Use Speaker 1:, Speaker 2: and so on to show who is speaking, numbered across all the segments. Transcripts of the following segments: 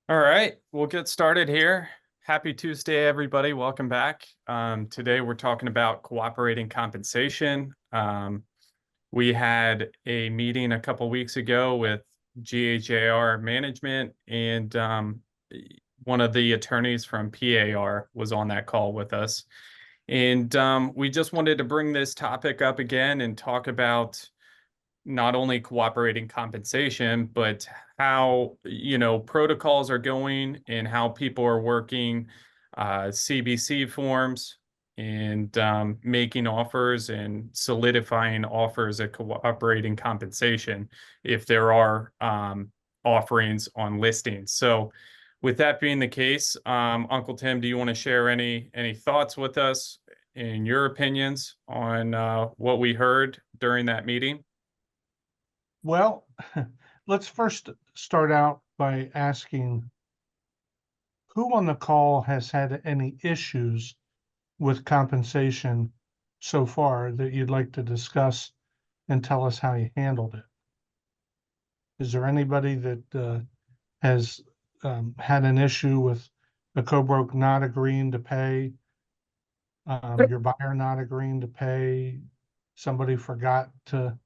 Speaker 1: All right, we'll get started here. Happy Tuesday, everybody. Welcome back. Today we're talking about cooperating compensation. We had a meeting a couple weeks ago with GHAR management, and one of the attorneys from PAR was on that call with us. And we just wanted to bring this topic up again and talk about not only cooperating compensation, but how, protocols are going and how people are working CBC forms and making offers and solidifying offers of cooperating compensation if there are offerings on listings. So with that being the case, Uncle Tim, do you want to share any thoughts with us and your opinions on what we heard during that meeting?
Speaker 2: Well, let's first start out by asking who on the call has had any issues with compensation so far that you'd like to discuss and tell us how you handled it. Is there anybody that has had an issue with the co-broke not agreeing to pay, your buyer not agreeing to pay, somebody forgot to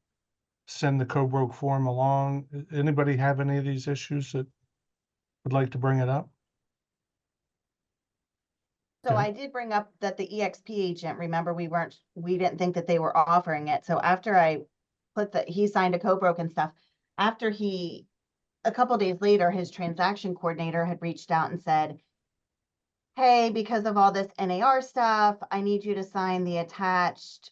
Speaker 2: send the co-broke form along? Anybody have any of these issues that would like to bring it up?
Speaker 3: So
Speaker 2: Okay.
Speaker 3: I did bring up that the EXP agent, remember, we didn't think that they were offering it. So after I he signed a co-broke and stuff, after a couple days later, his transaction coordinator had reached out and said, hey, because of all this NAR stuff, I need you to sign the attached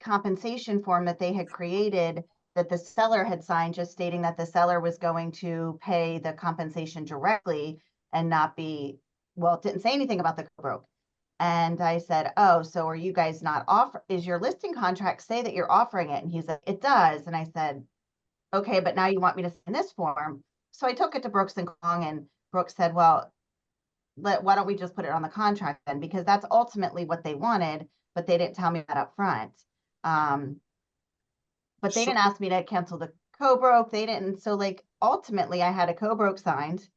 Speaker 3: compensation form that they had created that the seller had signed, just stating that the seller was going to pay the compensation directly and not be, well, it didn't say anything about the co-broke. And I said, oh, so are you guys not is your listing contract say that you're offering it? And he said, it does. And I said, okay, but now you want me to sign this form. So I took it to Brooks and Kong, and Brooks said, well, why don't we just put it on the contract then? Because that's ultimately what they wanted, but they didn't tell me that up front. But they didn't ask me to cancel the co-broke. They didn't. So ultimately I had a co-broke signed.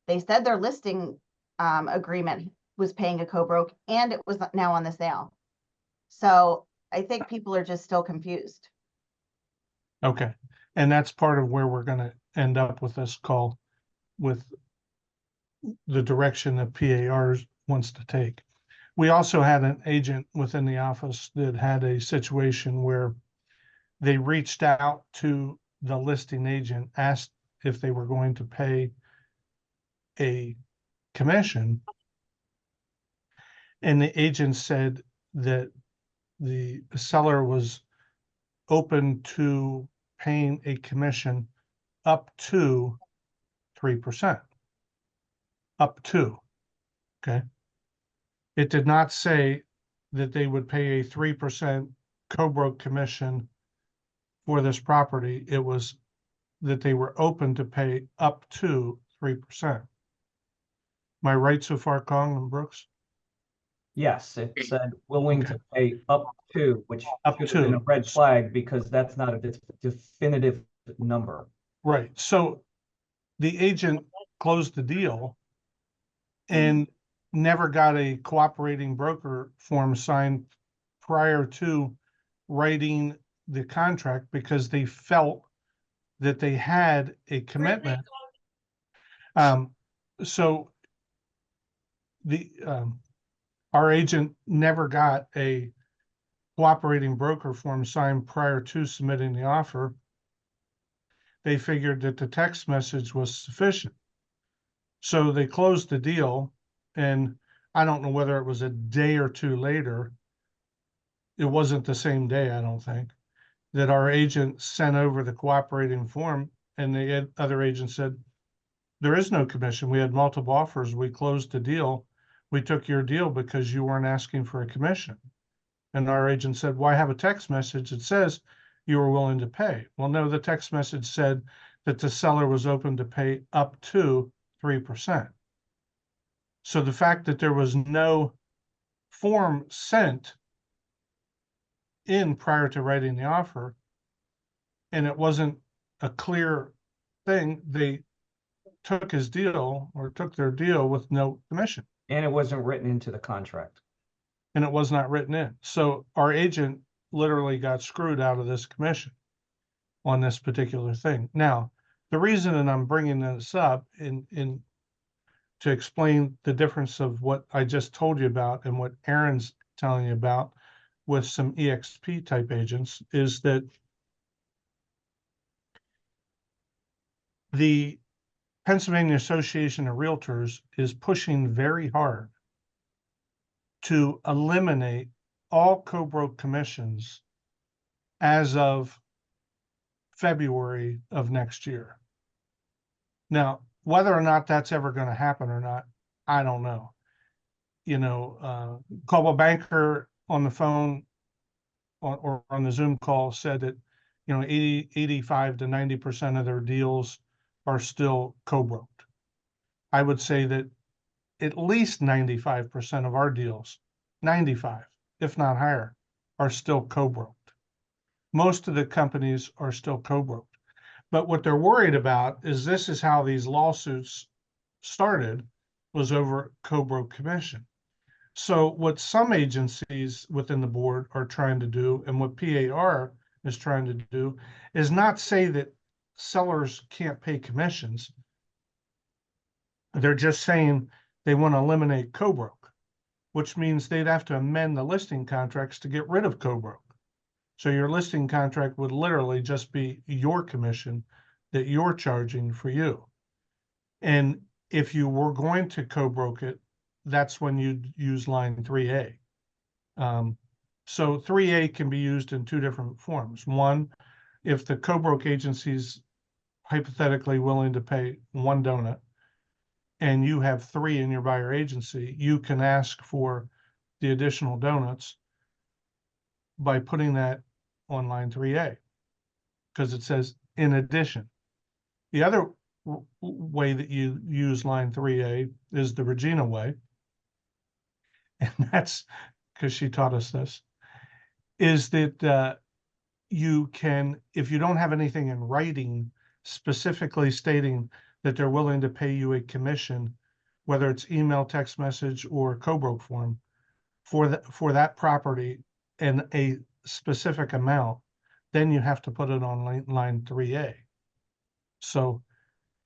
Speaker 3: They said their listing agreement was paying a co-broke, and it was now on the sale. So I think people are just still confused.
Speaker 2: Okay. And that's part of where we're going to end up with this call, with the direction that PAR wants to take. We also had an agent within the office that had a situation where they reached out to the listing agent, asked if they were going to pay a commission, and the agent said that the seller was open to paying a commission up to 3%. Up to, okay? It did not say that they would pay a 3% co-broke commission for this property. It was that they were open to pay up to 3%. Am I right so far, Kong and Brooks?
Speaker 4: Yes, it said willing to pay up to, which
Speaker 2: Up
Speaker 4: should have been a
Speaker 2: to.
Speaker 4: red flag because that's not a definitive number.
Speaker 2: Right. So the agent closed the deal and never got a cooperating broker form signed prior to writing the contract because they felt that they had a commitment. So our agent never got a cooperating broker form signed prior to submitting the offer. They figured that the text message was sufficient. So they closed the deal, and I don't know whether it was a day or two later. It wasn't the same day, I don't think, that our agent sent over the cooperating form, and the other agent said, there is no commission. We had multiple offers. We closed the deal. We took your deal because you weren't asking for a commission. And our agent said, well, I have a text message that says you were willing to pay. Well, no, the text message said that the seller was open to pay up to 3%. So the fact that there was no form sent in prior to writing the offer, and it wasn't a clear thing, they took his deal or took their deal with no commission,
Speaker 4: And it wasn't written into the contract.
Speaker 2: and it was not written in. So our agent literally got screwed out of this commission on this particular thing. Now, the reason that I'm bringing this up in to explain the difference of what I just told you about and what Aaron's telling you about with some EXP type agents is that the Pennsylvania Association of Realtors is pushing very hard to eliminate all co-broke commissions as of February of next year. Now, whether or not that's ever going to happen or not, I don't know. You know, Coldwell Banker on the phone or on the Zoom call said that, you know, 85 to 90% of their deals are still co-broked. I would say that at least 95% of our deals, 95, if not higher, are still co-broked. Most of the companies are still co-broked. But what they're worried about is this is how these lawsuits started, was over co-broke commission. So what some agencies within the board are trying to do, and what PAR is trying to do, is not say that sellers can't pay commissions. They're just saying they want to eliminate co-broke, which means they'd have to amend the listing contracts to get rid of co-broke. So your listing contract would literally just be your commission that you're charging for you. And if you were going to co-broke it, that's when you'd use line 3A. So 3A can be used in two different forms. One, if the co-broke agency's hypothetically willing to pay one donut and you have 3 in your buyer agency, you can ask for the additional donuts by putting that on line 3A, because it says in addition. The other way that you use line 3A is the Regina way, and that's because she taught us this, is that you can, if you don't have anything in writing specifically stating that they're willing to pay you a commission, whether it's email, text message, or co-broke form, for that property and a specific amount, then you have to put it on line 3A. So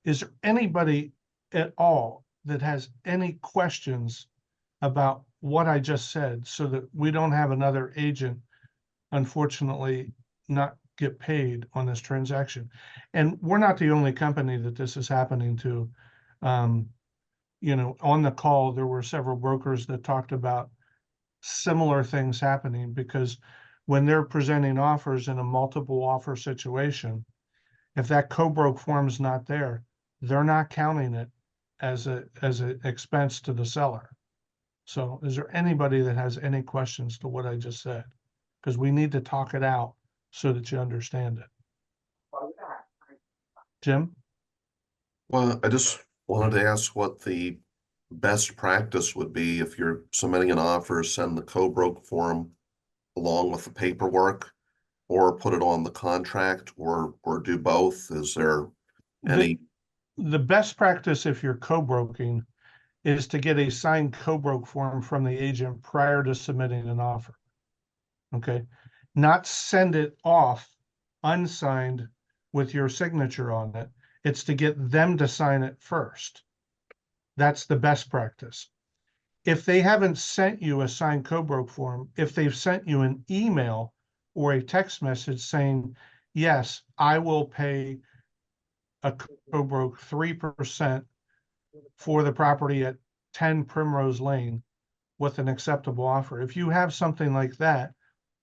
Speaker 2: is there anybody at all that has any questions about what I just said, so that we don't have another agent, unfortunately, not get paid on this transaction? And we're not the only company that this is happening to. You know, on the call, there were several brokers that talked about similar things happening, because when they're presenting offers in a multiple offer situation, if that co-broke form's not there, they're not counting it as an expense to the seller. So is there anybody that has any questions to what I just said? Because we need to talk it out so that you understand it. Jim?
Speaker 5: Well, I just wanted to ask what the best practice would be if you're submitting an offer, send the co-broke form along with the paperwork, or put it on the contract, or do both. Is there any?
Speaker 2: The best practice if you're co-broking is to get a signed co-broke form from the agent prior to submitting an offer. Okay, not send it off unsigned with your signature on it. It's to get them to sign it first. That's the best practice. If they haven't sent you a signed co-broke form, if they've sent you an email or a text message saying, yes, I will pay a co-broke 3% for the property at 10 Primrose Lane with an acceptable offer. If you have something like that,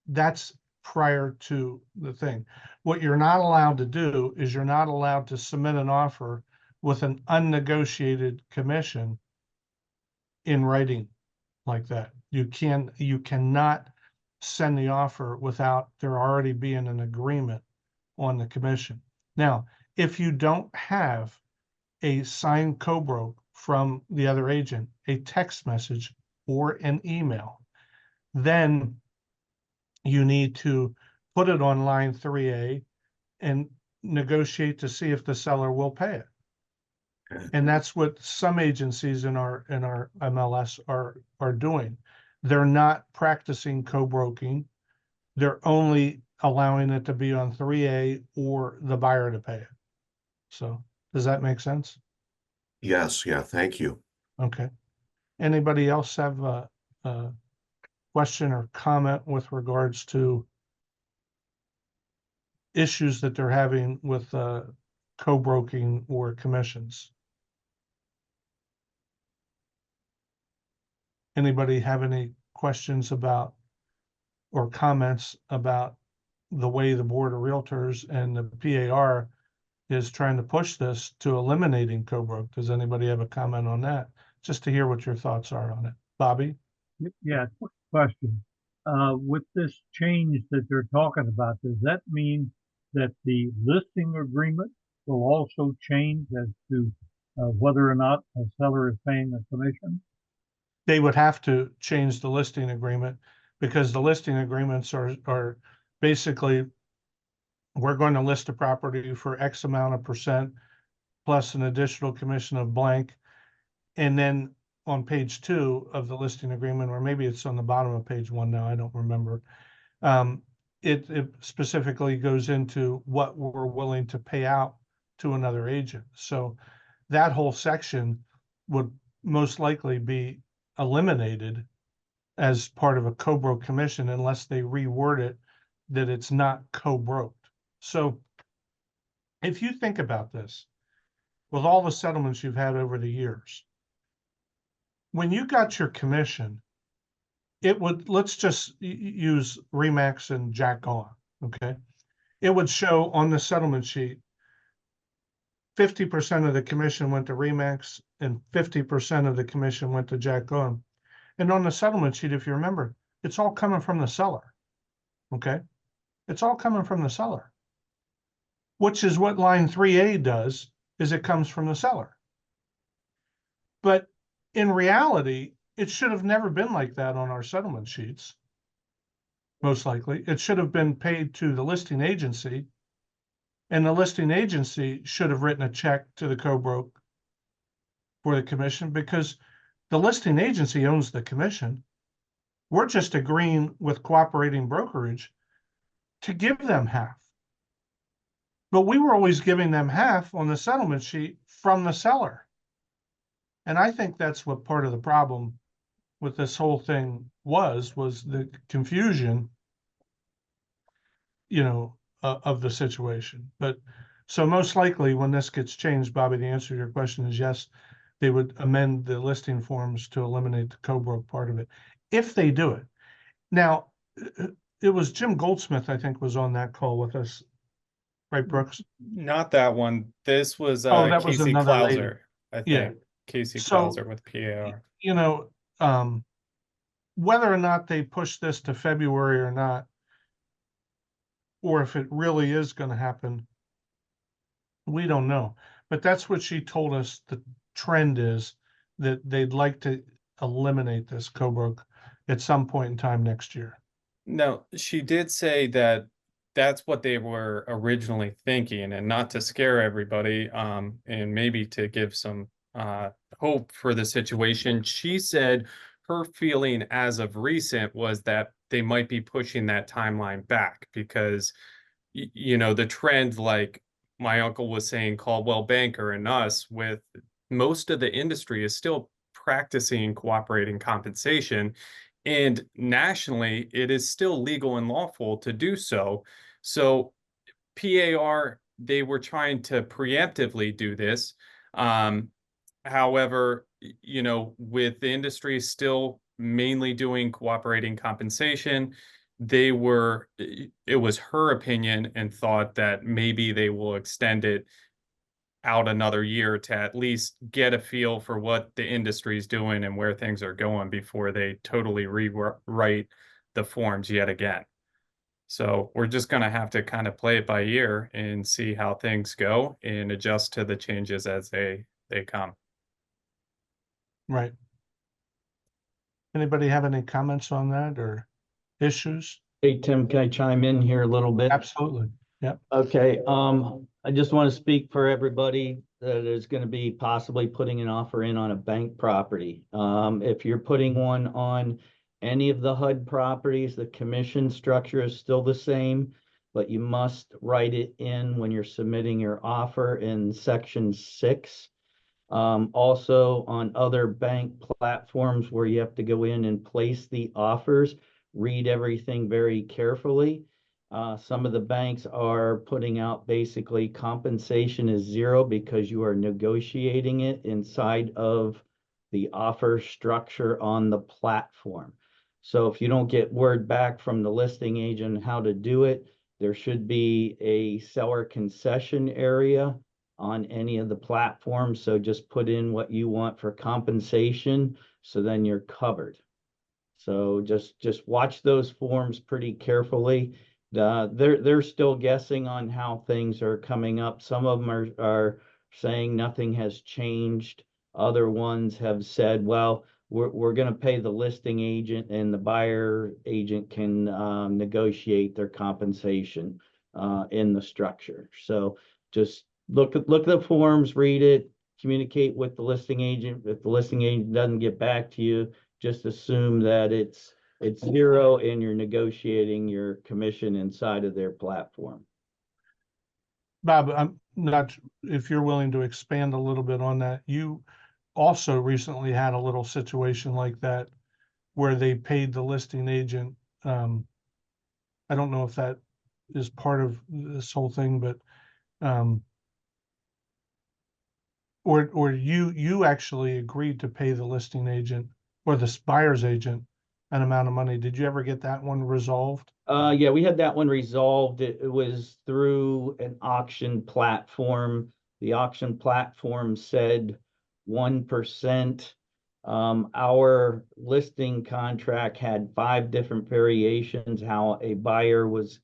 Speaker 2: that's prior to the thing. What you're not allowed to do is you're not allowed to submit an offer with an unnegotiated commission in writing like that. You cannot send the offer without there already being an agreement on the commission. Now, if you don't have a signed co-broke from the other agent, a text message or an email, then you need to put it on line 3A and negotiate to see if the seller will pay it. And that's what some agencies in our MLS are doing. They're not practicing co-broking. They're only allowing it to be on 3A or the buyer to pay it. So does that make sense?
Speaker 5: Yes, yeah, thank you.
Speaker 2: Okay. Anybody else have a question or comment with regards to issues that they're having with co-broking or commissions? Anybody have any questions about or comments about the way the Board of Realtors and the PAR is trying to push this to eliminating co-broke? Does anybody have a comment on that? Just to hear what your thoughts are on it. Bobby?
Speaker 6: Yeah, quick question. With this change that they're talking about, does that mean that the listing agreement will also change as to whether or not a seller is paying a commission?
Speaker 2: They would have to change the listing agreement because the listing agreements are basically, we're going to list a property for X amount of percent plus an additional commission of blank. And then on page 2 of the listing agreement, or maybe it's on the bottom of page 1 now, I don't remember. It specifically goes into what we're willing to pay out to another agent. So that whole section would most likely be eliminated as part of a co-broke commission unless they reword it that it's not co-broked. So if you think about this, with all the settlements you've had over the years, when you got your commission, it would, let's just use Remax and GHAR, okay? It would show on the settlement sheet, 50% of the commission went to Remax and 50% of the commission went to GHAR. And on the settlement sheet, if you remember, it's all coming from the seller, okay? It's all coming from the seller, which is what line 3A does, is it comes from the seller. But in reality, it should have never been like that on our settlement sheets. Most likely, it should have been paid to the listing agency, and the listing agency should have written a check to the co-broke for the commission because the listing agency owns the commission. We're just agreeing with cooperating brokerage to give them half. But we were always giving them half on the settlement sheet from the seller. And I think that's what part of the problem with this whole thing was the confusion, of the situation. But so most likely when this gets changed, Bobby, the answer to your question is yes, they would amend the listing forms to eliminate the co-broke part of it, if they do it. Now, it was Jim Goldsmith, I think, was on that call with us, right, Brooks?
Speaker 1: Not that one. This was
Speaker 2: that was
Speaker 1: Casey
Speaker 2: another lady.
Speaker 1: Klauser, I think.
Speaker 2: Yeah.
Speaker 1: Casey
Speaker 2: So,
Speaker 1: Klauser with PAR.
Speaker 2: Whether or not they push this to February or not, or if it really is going to happen, we don't know. But that's what she told us the trend is, that they'd like to eliminate this co-broke at some point in time next year.
Speaker 1: No, she did say that that's what they were originally thinking, and not to scare everybody, and maybe to give some hope for the situation. She said her feeling as of recent was that they might be pushing that timeline back because, the trend, like my uncle was saying, Caldwell Banker and us, with most of the industry is still practicing cooperating compensation. And nationally, it is still legal and lawful to do so. So PAR, they were trying to preemptively do this. However, with the industry still mainly doing cooperating compensation, it was her opinion and thought that maybe they will extend it out another year to at least get a feel for what the industry is doing and where things are going before they totally rewrite the forms yet again. So we're just going to have to kind of play it by ear and see how things go and adjust to the changes as they come.
Speaker 2: Right. Anybody have any comments on that or issues?
Speaker 4: Hey, Tim, can I chime in here a little bit?
Speaker 2: Absolutely. Yep.
Speaker 4: Okay, I just want to speak for everybody that is going to be possibly putting an offer in on a bank property. If you're putting one on any of the HUD properties, the commission structure is still the same, but you must write it in when you're submitting your offer in section 6. Also on other bank platforms where you have to go in and place the offers, read everything very carefully. Some of the banks are putting out basically compensation is 0 because you are negotiating it inside of the offer structure on the platform. So if you don't get word back from the listing agent how to do it, there should be a seller concession area on any of the platforms. So just put in what you want for compensation, so then you're covered. So just watch those forms pretty carefully. They're still guessing on how things are coming up. Some of them are saying nothing has changed. Other ones have said, well, we're going to pay the listing agent and the buyer agent can negotiate their compensation in the structure. So just look at the forms, read it, communicate with the listing agent. If the listing agent doesn't get back to you, just assume that it's 0 and you're negotiating your commission inside of their platform.
Speaker 2: Bob, I'm not, if you're willing to expand a little bit on that, you also recently had a little situation like that where they paid the listing agent. I don't know if that is part of this whole thing, but or you actually agreed to pay the listing agent or the buyer's agent an amount of money. Did you ever get that one resolved?
Speaker 4: Yeah, we had that one resolved. It was through an auction platform. The auction platform said 1%. Our listing contract had 5 different variations, how a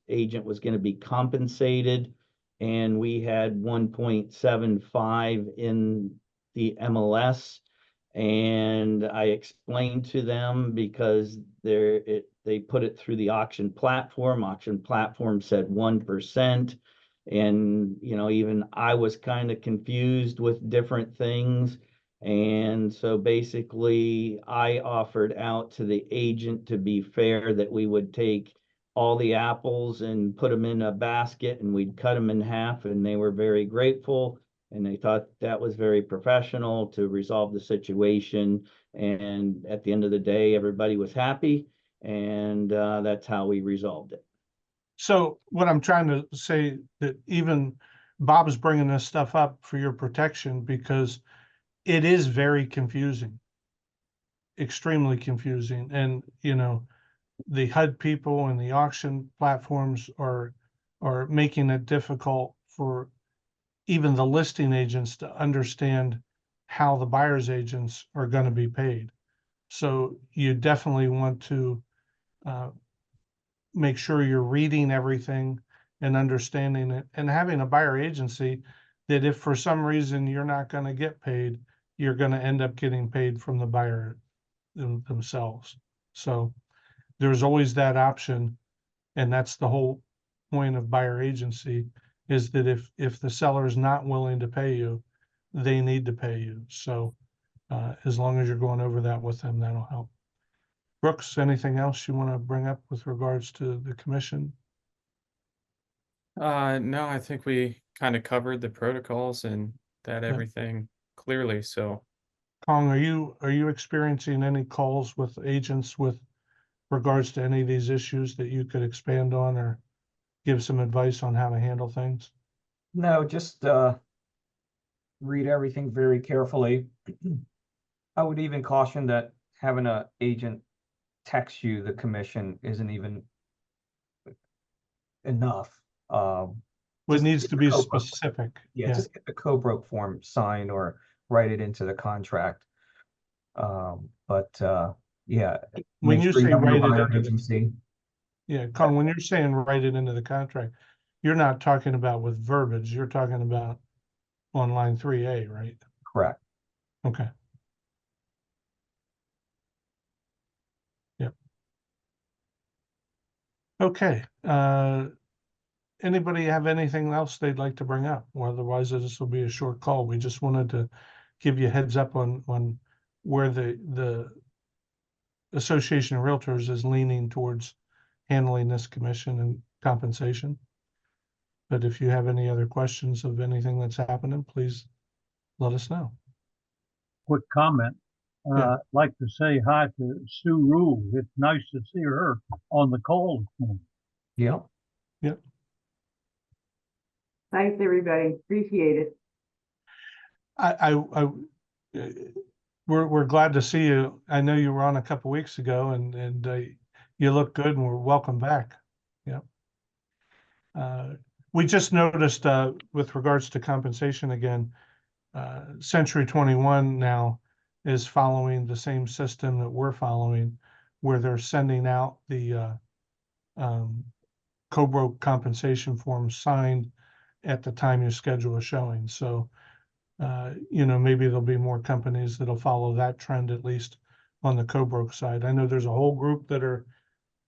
Speaker 4: agent was going to be compensated. And we had 1.75 in the MLS. And I explained to them because they put it through the auction platform. Auction platform said 1%. And, even I was kind of confused with different things. And so basically I offered out to the agent to be fair that we would take all the apples and put them in a basket and we'd cut them in half, and they were very grateful. And they thought that was very professional to resolve the situation. And at the end of the day, everybody was happy. And that's how we resolved it.
Speaker 2: So what I'm trying to say, that even Bob's bringing this stuff up for your protection because it is very confusing, extremely confusing. And, the HUD people and the auction platforms are making it difficult for even the listing agents to understand how the buyer's agents are going to be paid. So you definitely want to make sure you're reading everything and understanding it, and having a buyer agency that if for some reason you're not going to get paid, you're going to end up getting paid from the buyer themselves. So there's always that option. And that's the whole point of buyer agency, is that if the seller is not willing to pay you, they need to pay you. So as long as you're going over that with them, that'll help. Brooks, anything else you want to bring up with regards to the commission?
Speaker 1: No, I think we kind of covered the protocols and that
Speaker 2: Yeah.
Speaker 1: everything clearly. So
Speaker 2: Kong, are you experiencing any calls with agents with regards to any of these issues that you could expand on or give some advice on how to handle things?
Speaker 4: No, just read everything very carefully. I would even caution that having an agent text you the commission isn't even enough.
Speaker 2: It
Speaker 4: Just
Speaker 2: needs
Speaker 4: get
Speaker 2: to
Speaker 4: the
Speaker 2: be
Speaker 4: co-broke.
Speaker 2: specific.
Speaker 4: Yeah, just get the co-broke form signed or write it into the contract. Yeah,
Speaker 2: When
Speaker 4: make
Speaker 2: you
Speaker 4: sure you
Speaker 2: say
Speaker 4: have your
Speaker 2: write it
Speaker 4: buyer
Speaker 2: into
Speaker 4: agency.
Speaker 2: Yeah, Con, when you're saying write it into the contract, you're not talking about with verbiage, you're talking about on line 3A, right?
Speaker 4: Correct.
Speaker 2: Okay. Yep. Okay, anybody have anything else they'd like to bring up? Or otherwise, this will be a short call. We just wanted to give you a heads up on where the Association of Realtors is leaning towards handling this commission and compensation. But if you have any other questions of anything that's happening, please let us know.
Speaker 6: Quick comment.
Speaker 2: Yeah.
Speaker 6: I'd like to say hi to Sue Rule. It's nice to see her on the call this morning.
Speaker 4: Yep.
Speaker 7: Thanks, everybody. Appreciate it.
Speaker 2: We're glad to see you. I know you were on a couple weeks ago, and you look good, and we're welcome back. Yeah. We just noticed with regards to compensation again, Century 21 now is following the same system that we're following, where they're sending out the co-broke compensation form signed at the time your schedule is showing. So, maybe there'll be more companies that'll follow that trend, at least on the co-broke side. I know there's a whole group that are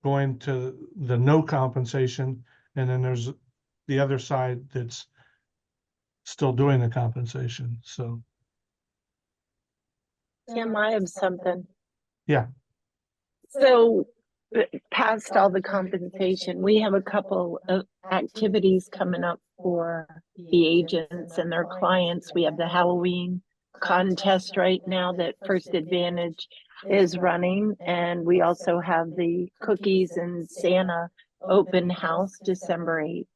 Speaker 2: going to the no compensation, and then there's the other side that's still doing the compensation. So,
Speaker 8: Tim, I have something.
Speaker 2: Yeah.
Speaker 8: So past all the compensation, we have a couple of activities coming up for the agents and their clients. We have the Halloween contest right now that First Advantage is running. And we also have the Cookies and Santa open house December 8th.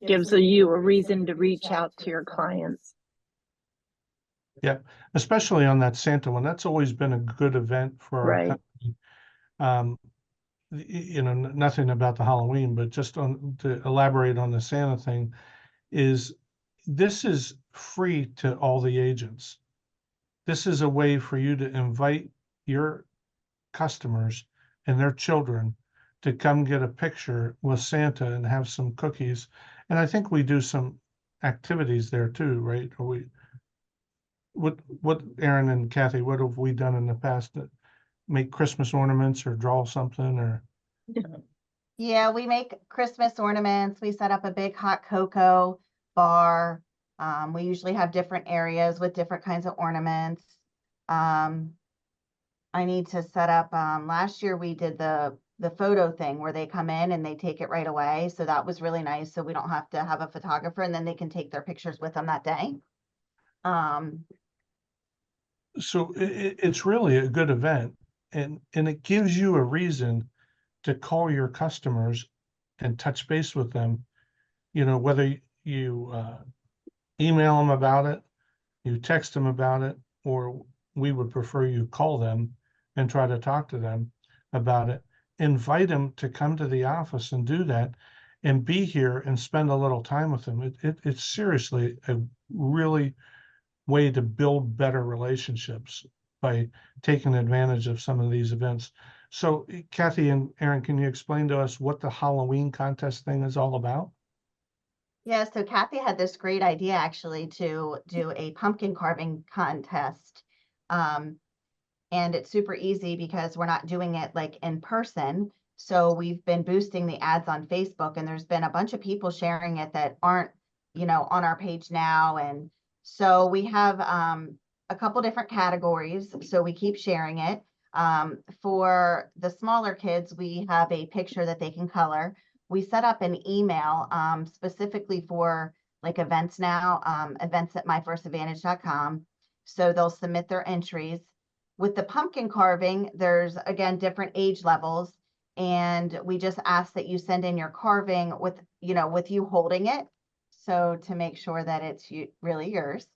Speaker 8: Gives you a reason to reach out to your clients.
Speaker 2: yeah, especially on that Santa one, that's always been a good event for our
Speaker 8: Right.
Speaker 2: company. Nothing about the Halloween, but just to elaborate on the Santa thing, this is free to all the agents. This is a way for you to invite your customers and their children to come get a picture with Santa and have some cookies. And I think we do some activities there too, right? Or what Aaron and Kathy, what have we done in the past to make Christmas ornaments or draw something or?
Speaker 3: Yeah, we make Christmas ornaments. We set up a big hot cocoa bar. We usually have different areas with different kinds of ornaments. I need to set up, last year we did the photo thing where they come in and they take it right away. So that was really nice. So we don't have to have a photographer, and then they can take their pictures with them that day.
Speaker 2: So it's really a good event, and it gives you a reason to call your customers and touch base with them. Whether you email them about it, you text them about it, or we would prefer you call them and try to talk to them about it. Invite them to come to the office and do that and be here and spend a little time with them. It's seriously a really way to build better relationships by taking advantage of some of these events. So Kathy and Aaron, can you explain to us what the Halloween contest thing is all about?
Speaker 3: Yeah, so Kathy had this great idea actually to do a pumpkin carving contest. And it's super easy because we're not doing it like in person. So we've been boosting the ads on Facebook, and there's been a bunch of people sharing it that aren't, on our page now. And so we have a couple different categories. So we keep sharing it. For the smaller kids, we have a picture that they can color. We set up an email specifically for like events now, events@myfirstadvantage.com. So they'll submit their entries. With the pumpkin carving, there's again different age levels, and we just ask that you send in your carving with you holding it, so to make sure that it's really yours.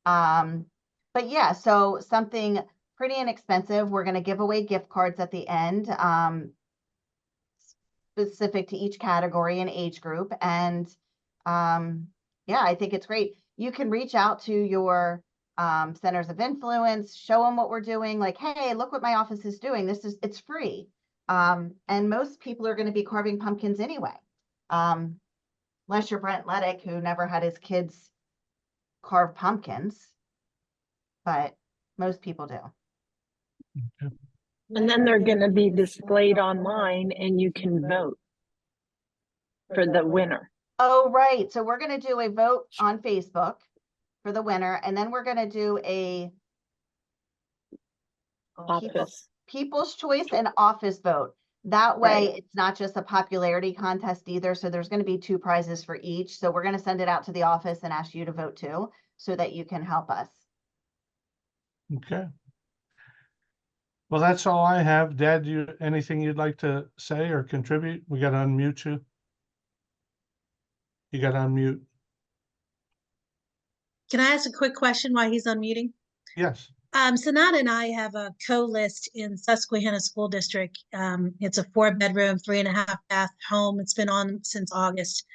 Speaker 3: But yeah, so something pretty inexpensive. We're going to give away gift cards at the end, specific to each category and age group. And yeah, I think it's great. You can reach out to your centers of influence, show them what we're doing. Like, hey, look what my office is doing. It's free. And most people are going to be carving pumpkins anyway. Unless you're Brent Leddick, who never had his kids carve pumpkins, but most people do.
Speaker 8: And then they're going to be displayed online and you can vote. for the winner.
Speaker 3: Oh, right. So we're gonna do a vote on Facebook for the winner, and then we're gonna do a
Speaker 8: Office.
Speaker 3: people's choice and office vote. That way, it's not just a popularity contest either. So there's gonna be 2 prizes for each. So we're gonna send it out to the office and ask you to vote too, so that you can help us.
Speaker 2: Okay. Well, that's all I have. Dad, anything you'd like to say or contribute? We got to unmute you. You got to unmute.
Speaker 9: Can I ask a quick question while he's unmuting?
Speaker 2: Yes.
Speaker 9: Sanada and I have a co-list in Susquehanna School District. It's a 4-bedroom, 3.5 bath home. It's been on since August.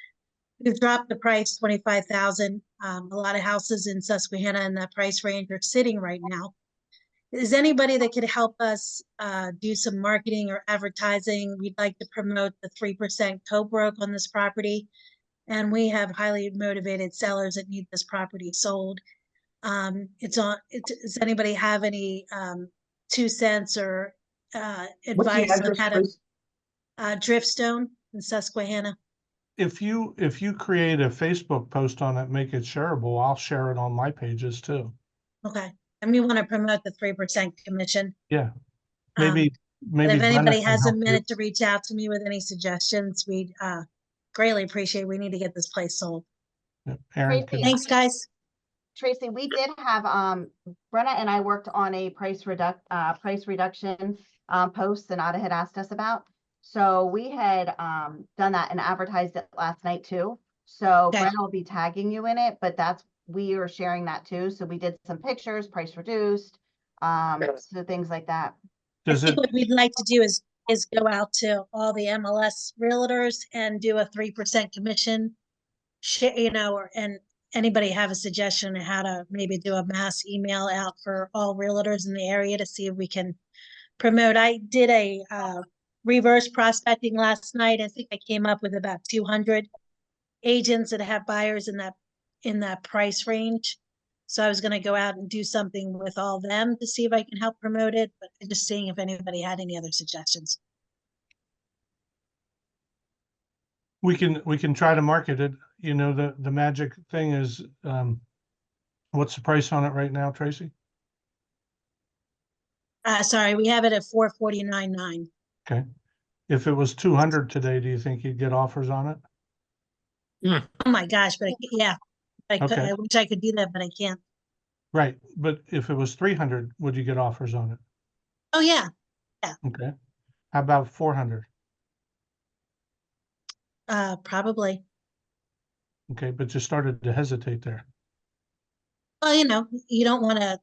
Speaker 9: We've dropped the price 25,000. A lot of houses in Susquehanna in that price range are sitting right now. Is anybody that could help us do some marketing or advertising? We'd like to promote the 3% co-broke on this property. And we have highly motivated sellers that need this property sold. Does anybody have any 2 cents or advice on how to Driftstone in Susquehanna?
Speaker 2: If you create a Facebook post on it, make it shareable, I'll share it on my pages too.
Speaker 9: Okay. And we want to promote the 3% commission.
Speaker 2: Yeah.
Speaker 9: And
Speaker 2: Maybe
Speaker 9: if anybody
Speaker 2: Brenda can
Speaker 9: has a
Speaker 2: help you.
Speaker 9: minute to reach out to me with any suggestions, we'd greatly appreciate. We need to get this place sold.
Speaker 2: Yeah, Aaron,
Speaker 3: Tracy,
Speaker 9: Thanks, guys.
Speaker 3: Tracy, we did have, Brenna and I worked on a price reduction post Sonata had asked us about. So we had done that and advertised it last night too. So
Speaker 9: Okay.
Speaker 3: Brenna will be tagging you in it, but we are sharing that too. So we did some pictures, price reduced, so things like that.
Speaker 9: I think what we'd like to do is go out to all the MLS realtors and do a 3% commission, and anybody have a suggestion on how to maybe do a mass email out for all realtors in the area to see if we can promote. I did a reverse prospecting last night. I think I came up with about 200 agents that have buyers in that price range. So I was going to go out and do something with all of them to see if I can help promote it, but just seeing if anybody had any other suggestions.
Speaker 2: We can try to market it. You know, the magic thing is, what's the price on it right now, Tracy?
Speaker 9: Sorry, we have it at 449.9.
Speaker 2: Okay. If it was 200 today, do you think you'd get offers on it?
Speaker 9: Oh my gosh, but yeah,
Speaker 2: Okay.
Speaker 9: I wish I could do that, but I can't.
Speaker 2: Right. But if it was 300, would you get offers on it?
Speaker 9: Oh yeah.
Speaker 2: Okay. How about 400?
Speaker 9: Probably.
Speaker 2: Okay, but you started to hesitate there.
Speaker 9: Well, you don't want to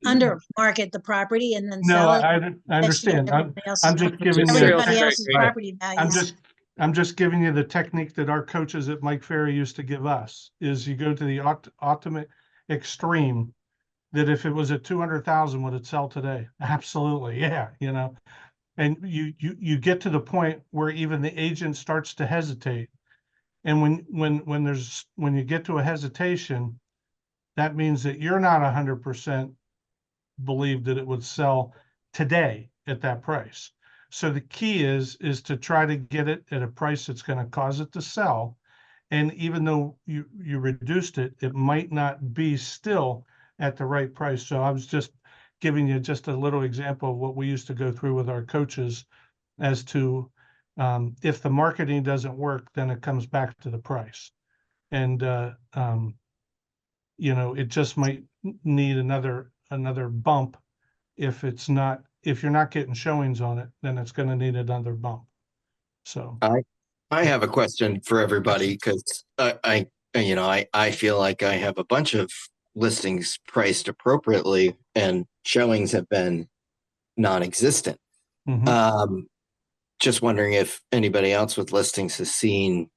Speaker 9: under market the property and then
Speaker 2: No,
Speaker 9: sell it.
Speaker 2: I understand. I'm just giving you
Speaker 9: everybody else's
Speaker 1: Right.
Speaker 9: property values.
Speaker 2: I'm just giving you the technique that our coaches at Mike Ferry used to give us, is you go to the ultimate extreme, that if it was at 200,000, would it sell today? Absolutely. Yeah. And you get to the point where even the agent starts to hesitate. And when you get to a hesitation, that means that you're not 100% believe that it would sell today at that price. So the key is to try to get it at a price that's going to cause it to sell. And even though you reduced it, it might not be still at the right price. So I was just giving you just a little example of what we used to go through with our coaches as to if the marketing doesn't work, then it comes back to the price. And it just might need another bump. If you're not getting showings on it, then it's going to need another bump. So
Speaker 10: I have a question for everybody, because I feel like I have a bunch of listings priced appropriately and showings have been non-existent. Just wondering if anybody else with listings has seen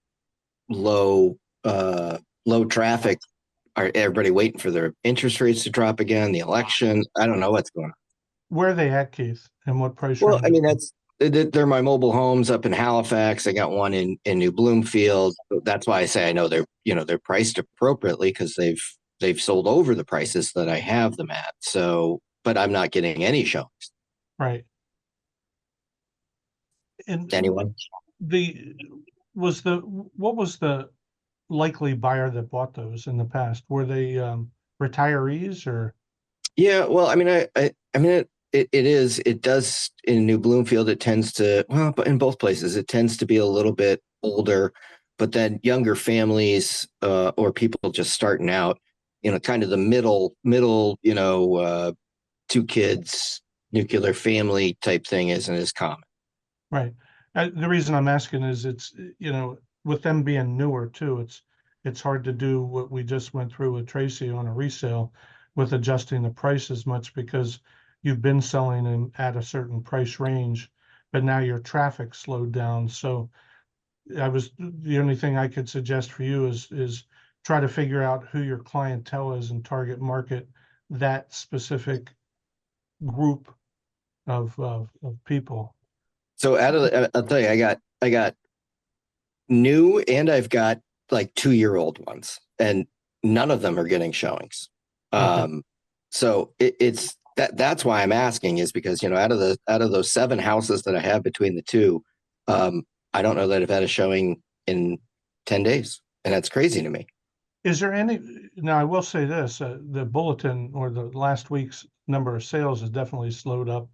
Speaker 10: low traffic. Are everybody waiting for their interest rates to drop again? The election? I don't know what's going on.
Speaker 2: Where are they at, Keith? And what price?
Speaker 10: Well, I mean, they're my mobile homes up in Halifax. I got one in New Bloomfield. That's why I say I know they're priced appropriately, because they've sold over the prices that I have them at. So, but I'm not getting any showings.
Speaker 2: Right. And
Speaker 10: anyone?
Speaker 2: what was the likely buyer that bought those in the past? Were they retirees or?
Speaker 10: Yeah, well, I mean, I mean, it does in New Bloomfield, it tends to, well, but in both places, it tends to be a little bit older, but then younger families, or people just starting out, kind of the middle, two kids, nuclear family type thing isn't as common.
Speaker 2: Right. The reason I'm asking is with them being newer too, it's hard to do what we just went through with Tracy on a resale with adjusting the price as much because you've been selling them at a certain price range, but now your traffic slowed down. So the only thing I could suggest for you is try to figure out who your clientele is and target market that specific group of people.
Speaker 10: So I'll tell you, I got new and I've got like 2-year-old ones, and none of them are getting showings.
Speaker 2: Okay.
Speaker 10: So it's that's why I'm asking, is because out of those 7 houses that I have between the two, I don't know that I've had a showing in 10 days, and that's crazy to me.
Speaker 2: Is there any, now I will say this, the bulletin or the last week's number of sales has definitely slowed up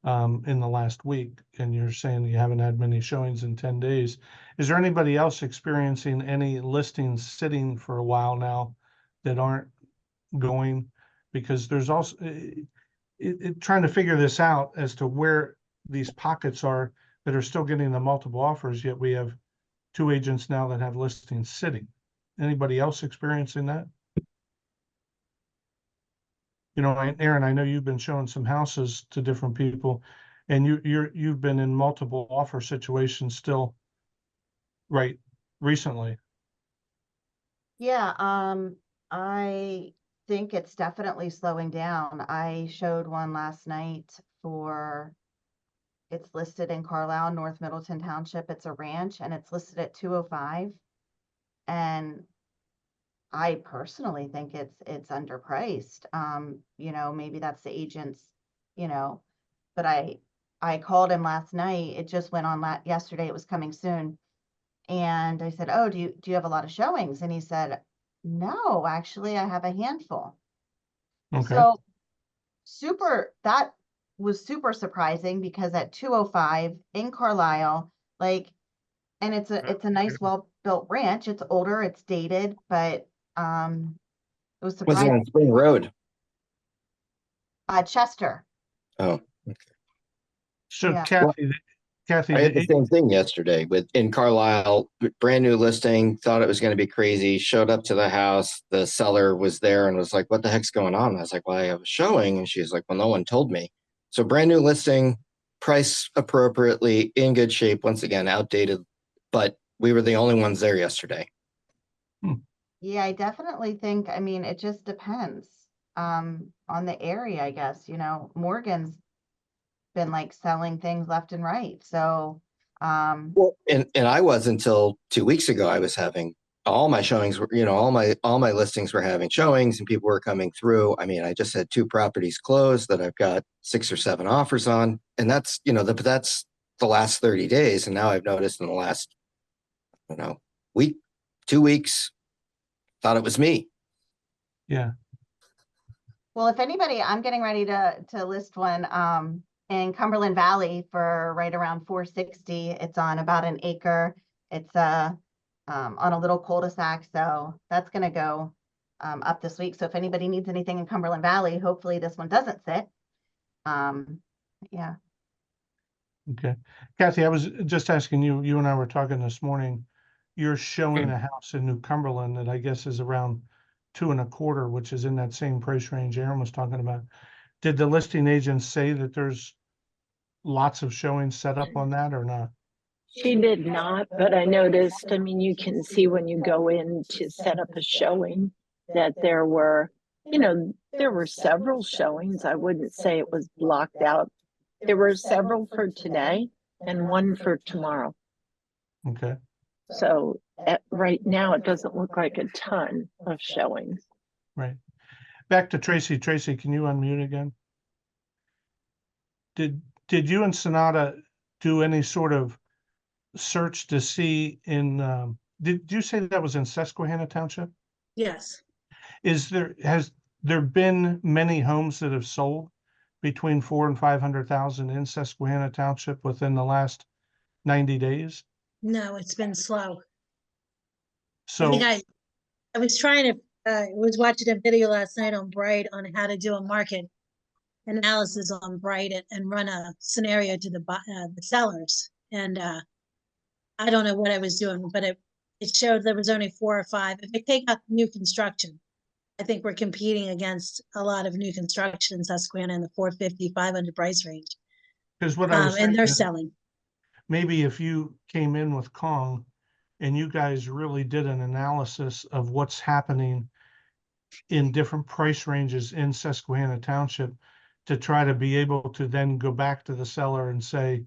Speaker 2: in the last week, and you're saying you haven't had many showings in 10 days. Is there anybody else experiencing any listings sitting for a while now that aren't going? Because there's also trying to figure this out as to where these pockets are that are still getting the multiple offers, yet we have 2 agents now that have listings sitting. Anybody else experiencing that? Aaron, I know you've been showing some houses to different people, and you've been in multiple offer situations still, right, recently.
Speaker 3: Yeah, I think it's definitely slowing down. I showed one last night it's listed in Carlisle, North Middleton Township. It's a ranch and it's listed at 205. And I personally think it's underpriced. Maybe that's the agent's, but I called him last night. It just went on yesterday. It was coming soon. And I said, "Oh, do you have a lot of showings?" And he said, "No, actually, I have a handful."
Speaker 2: Okay.
Speaker 3: So that was super surprising because at 205 in Carlisle, and it's a nice, well-built ranch. It's older, it's dated, but it was
Speaker 10: Was it
Speaker 3: surprising.
Speaker 10: on Spring Road?
Speaker 3: Chester.
Speaker 10: Oh,
Speaker 2: So
Speaker 3: Yeah.
Speaker 2: Kathy,
Speaker 10: I had the
Speaker 2: the
Speaker 10: same thing yesterday in Carlisle, brand new listing, thought it was going to be crazy, showed up to the house, the seller was there and was like, "What the heck's going on?" I was like, "Well, I have a showing." And she's like, "Well, no one told me." So brand new listing, price appropriately, in good shape, once again, outdated, but we were the only ones there yesterday.
Speaker 3: Yeah, I definitely think, it just depends on the area, I guess. Morgan's been selling things left and right. So
Speaker 10: Well, and I was until 2 weeks ago. I was having all my showings were, all my listings were having showings and people were coming through. I mean, I just had 2 properties closed that I've got 6 or 7 offers on, and that's that's the last 30 days. And now I've noticed in the last, week, 2 weeks, thought it was me.
Speaker 2: yeah.
Speaker 3: well, if anybody, I'm getting ready to list one in Cumberland Valley for right around 460. It's on about an acre. It's on a little cul-de-sac, so that's going to go up this week. So if anybody needs anything in Cumberland Valley, hopefully this one doesn't sit. Yeah.
Speaker 2: Okay. Kathy, I was just asking you and I were talking this morning. You're showing a house in New Cumberland that I guess is around 2.25, which is in that same price range Aaron was talking about. Did the listing agent say that there's lots of showings set up on that or not?
Speaker 8: She did not, but I noticed, you can see when you go in to set up a showing that there were several showings. I wouldn't say it was blocked out. There were several for today and one for tomorrow.
Speaker 2: Okay.
Speaker 8: So right now, it doesn't look like a ton of showings.
Speaker 2: Right. Back to Tracy. Tracy, can you unmute again? Did you and Sonata do any sort of search to see did you say that was in Susquehanna Township?
Speaker 9: Yes.
Speaker 2: Has there been many homes that have sold between 400,000 and 500,000 in Susquehanna Township within the last 90 days?
Speaker 9: No, it's been slow. I
Speaker 2: So,
Speaker 9: think I was trying to, was watching a video last night on Bright on how to do a market analysis on Bright and run a scenario to the sellers. And I don't know what I was doing, but it showed there was only 4 or 5. If I take out new construction, I think we're competing against a lot of new construction in Susquehanna in the 450, 500 price range.
Speaker 2: because what I was
Speaker 9: And they're
Speaker 2: saying is
Speaker 9: selling.
Speaker 2: maybe if you came in with Kong and you guys really did an analysis of what's happening in different price ranges in Susquehanna Township to try to be able to then go back to the seller and say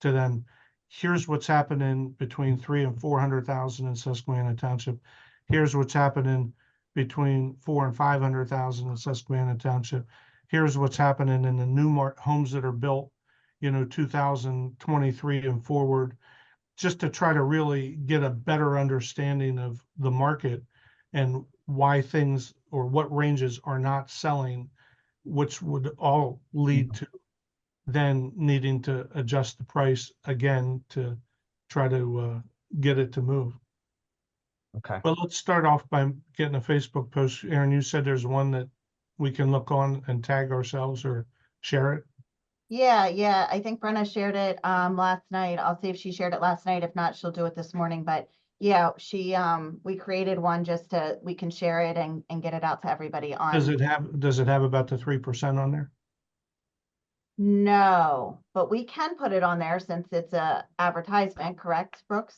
Speaker 2: to them, here's what's happening between 300,000 and 400,000 in Susquehanna Township. Here's what's happening between 400,000 and 500,000 in Susquehanna Township. Here's what's happening in the new homes that are built, 2023 and forward, just to try to really get a better understanding of the market and why things or what ranges are not selling, which would all lead to then needing to adjust the price again to try to get it to move.
Speaker 10: Okay.
Speaker 2: But let's start off by getting a Facebook post. Aaron, you said there's one that we can look on and tag ourselves or share it.
Speaker 3: Yeah, I think Brenna shared it last night. I'll see if she shared it last night. If not, she'll do it this morning. But yeah, we created one just we can share it and get it out to everybody on.
Speaker 2: Does it have about the 3% on there?
Speaker 3: No, but we can put it on there since it's a advertisement, correct, Brooks?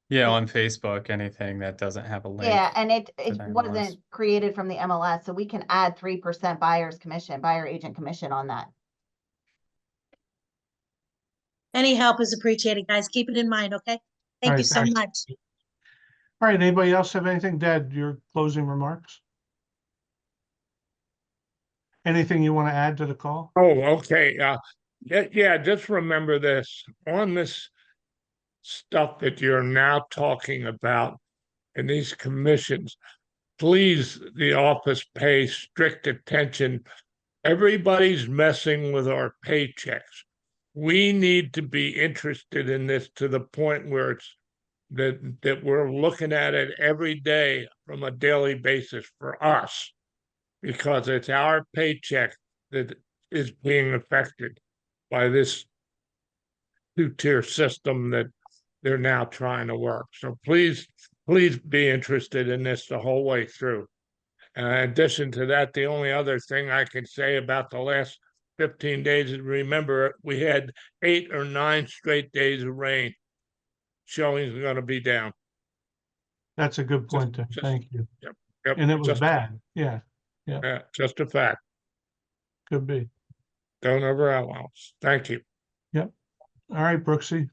Speaker 1: Yeah, on Facebook, anything that doesn't have a link.
Speaker 3: Yeah, and it
Speaker 1: to the MLS.
Speaker 3: wasn't created from the MLS, so we can add 3% buyer agent commission on that.
Speaker 9: Any help is appreciated, guys. Keep it in mind, okay? Thank
Speaker 2: All
Speaker 9: you
Speaker 2: right,
Speaker 9: so
Speaker 2: thanks.
Speaker 9: much.
Speaker 2: All right, anybody else have anything? Dad, your closing remarks? Anything you want to add to the call?
Speaker 11: Oh, okay. Yeah, just remember this on this stuff that you're now talking about and these commissions. Please, the office pay strict attention. Everybody's messing with our paychecks. We need to be interested in this to the point where it's that we're looking at it every day from a daily basis for us, because it's our paycheck that is being affected by this two-tier system that they're now trying to work. So please be interested in this the whole way through. And in addition to that, the only other thing I can say about the last 15 days is, remember, we had 8 or 9 straight days of rain. Showings are going to be down.
Speaker 2: That's a good point, Tim. Thank you.
Speaker 11: Yep,
Speaker 2: And it was bad. Yeah,
Speaker 11: yeah, just a fact.
Speaker 2: could be.
Speaker 11: Don't overanalyze. Thank you.
Speaker 2: Yep. All right, Brooksy.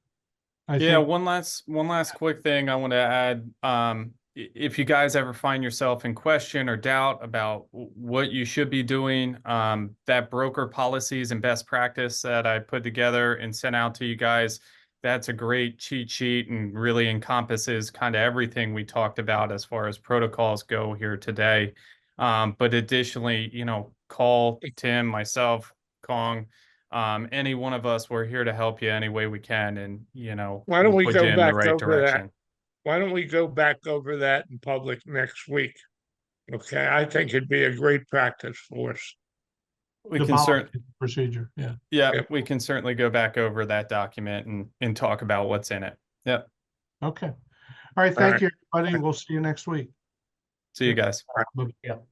Speaker 1: Yeah, one last quick thing I want to add. If you guys ever find yourself in question or doubt about what you should be doing, that broker policies and best practice that I put together and sent out to you guys, that's a great cheat sheet and really encompasses kind of everything we talked about as far as protocols go here today. But additionally, call Tim, myself, Kong, any one of us. We're here to help you any way we can, and
Speaker 11: Why don't we
Speaker 1: put
Speaker 11: go
Speaker 1: you in the
Speaker 11: back
Speaker 1: right
Speaker 11: over that?
Speaker 1: direction.
Speaker 11: Why don't we go back over that in public next week? Okay, I think it'd be a great practice for us.
Speaker 1: We
Speaker 2: The
Speaker 1: can
Speaker 2: policy procedure. Yeah.
Speaker 1: Yep. We can certainly go back over that document and talk about what's in it. Yep.
Speaker 2: Okay. All right. Thank you, everybody. We'll see you next week.
Speaker 1: See you guys.
Speaker 2: Yep.